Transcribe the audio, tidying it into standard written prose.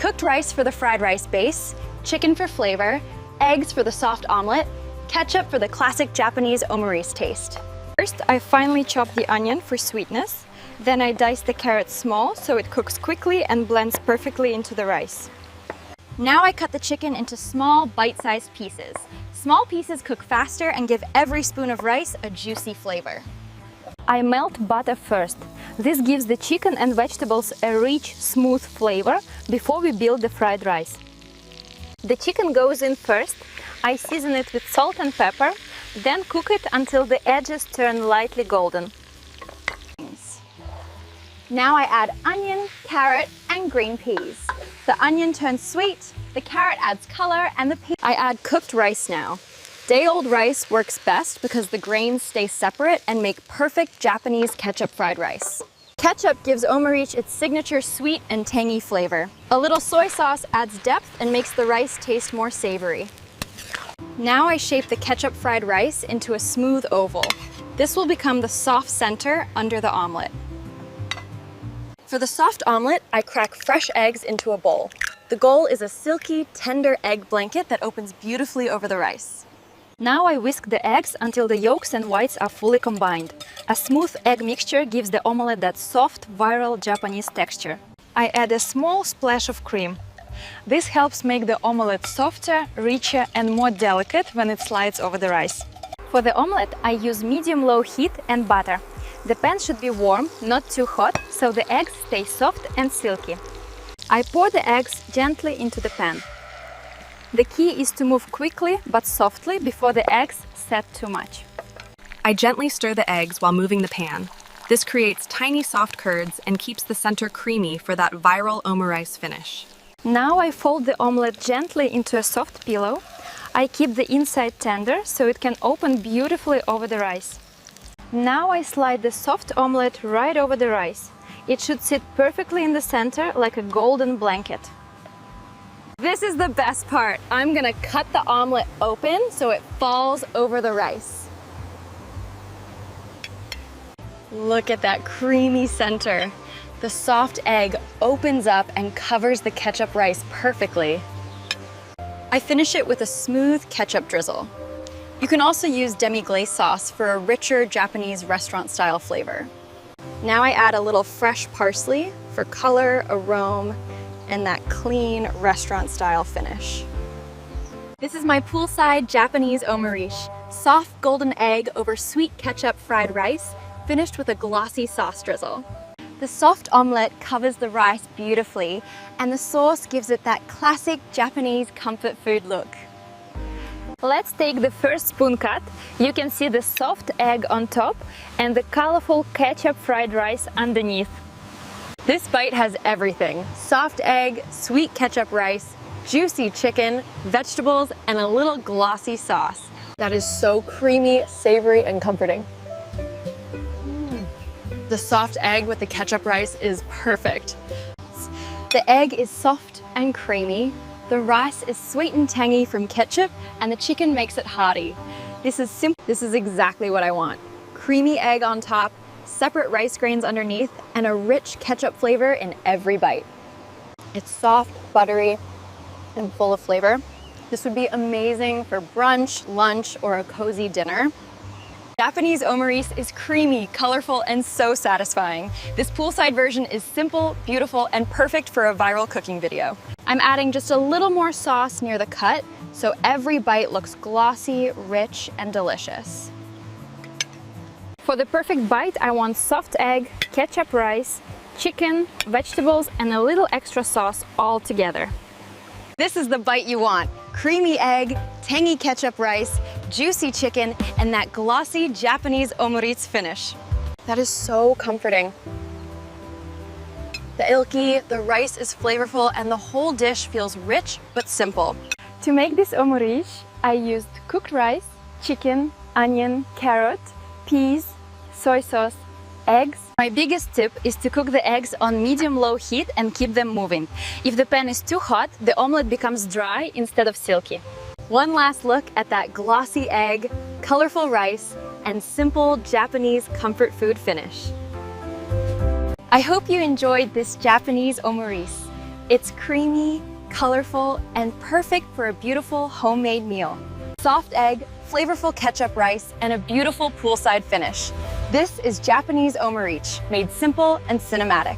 Cooked rice for the fried rice base, chicken for flavor, eggs for the soft omelet, ketchup for the classic Japanese omurice taste. First, I finely chop the onion for sweetness. Then I dice the carrot small so it cooks quickly and blends perfectly into the rice. Now I cut the chicken into small, bite-sized pieces. Small pieces cook faster and give every spoon of rice a juicy flavor. I melt butter first. This gives the chicken and vegetables a rich, smooth flavor before we build the fried rice. The chicken goes in first. I season it with salt and pepper, then cook it until the edges turn lightly golden. Now I add onion, carrot, and green peas. The onion turns sweet, the carrot adds color, and I add cooked rice now. Day-old rice works best because the grains stay separate and make perfect Japanese ketchup fried rice. Ketchup gives omurice its signature sweet and tangy flavor. A little soy sauce adds depth and makes the rice taste more savory. Now I shape the ketchup fried rice into a smooth oval. This will become the soft center under the omelet. For the soft omelet, I crack fresh eggs into a bowl. The goal is a silky, tender egg blanket that opens beautifully over the rice. Now I whisk the eggs until the yolks and whites are fully combined. A smooth egg mixture gives the omelet that soft, viral Japanese texture. I add a small splash of cream. This helps make the omelet softer, richer, and more delicate when it slides over the rice. For the omelet, I use medium-low heat and butter. The pan should be warm, not too hot, so the eggs stay soft and silky. I pour the eggs gently into the pan. The key is to move quickly but softly before the eggs set too much. I gently stir the eggs while moving the pan. This creates tiny soft curds and keeps the center creamy for that viral omurice finish. Now I fold the omelet gently into a soft pillow. I keep the inside tender so it can open beautifully over the rice. Now I slide the soft omelet right over the rice. It should sit perfectly in the center like a golden blanket. This is the best part. I'm gonna cut the omelet open so it falls over the rice. Look at that creamy center. The soft egg opens up and covers the ketchup rice perfectly. I finish it with a smooth ketchup drizzle. You can also use demi-glace sauce for a richer Japanese restaurant-style flavor. Now I add a little fresh parsley for color, aroma, and that clean restaurant-style finish. This is my poolside Japanese omurice. Soft golden egg over sweet ketchup fried rice, finished with a glossy sauce drizzle. The soft omelet covers the rice beautifully, and the sauce gives it that classic Japanese comfort food look. Let's take the first spoon cut. You can see the soft egg on top and the colorful ketchup fried rice underneath. This bite has everything: soft egg, sweet ketchup rice, juicy chicken, vegetables, and a little glossy sauce. That is so creamy, savory, and comforting. The soft egg with the ketchup rice is perfect. The egg is soft and creamy. The rice is sweet and tangy from ketchup, and the chicken makes it hearty. This is simple. This is exactly what I want. Creamy egg on top, separate rice grains underneath, and a rich ketchup flavor in every bite. It's soft, buttery, and full of flavor. This would be amazing for brunch, lunch, or a cozy dinner. Japanese omurice is creamy, colorful, and so satisfying. This poolside version is simple, beautiful, and perfect for a viral cooking video. I'm adding just a little more sauce near the cut, so every bite looks glossy, rich, and delicious. For the perfect bite, I want soft egg, ketchup rice, chicken, vegetables, and a little extra sauce all together. This is the bite you want: creamy egg, tangy ketchup rice, juicy chicken, and that glossy Japanese omurice finish. That is so comforting. The ilki, the rice is flavorful, and the whole dish feels rich but simple. To make this omurice, I used cooked rice, chicken, onion, carrot, peas, soy sauce, eggs. My biggest tip is to cook the eggs on medium-low heat and keep them moving. If the pan is too hot, the omelet becomes dry instead of silky. One last look at that glossy egg, colorful rice, and simple Japanese comfort food finish. I hope you enjoyed this Japanese omurice. It's creamy, colorful, and perfect for a beautiful homemade meal. Soft egg, flavorful ketchup rice, and a beautiful poolside finish. This is Japanese Omurice, made simple and cinematic.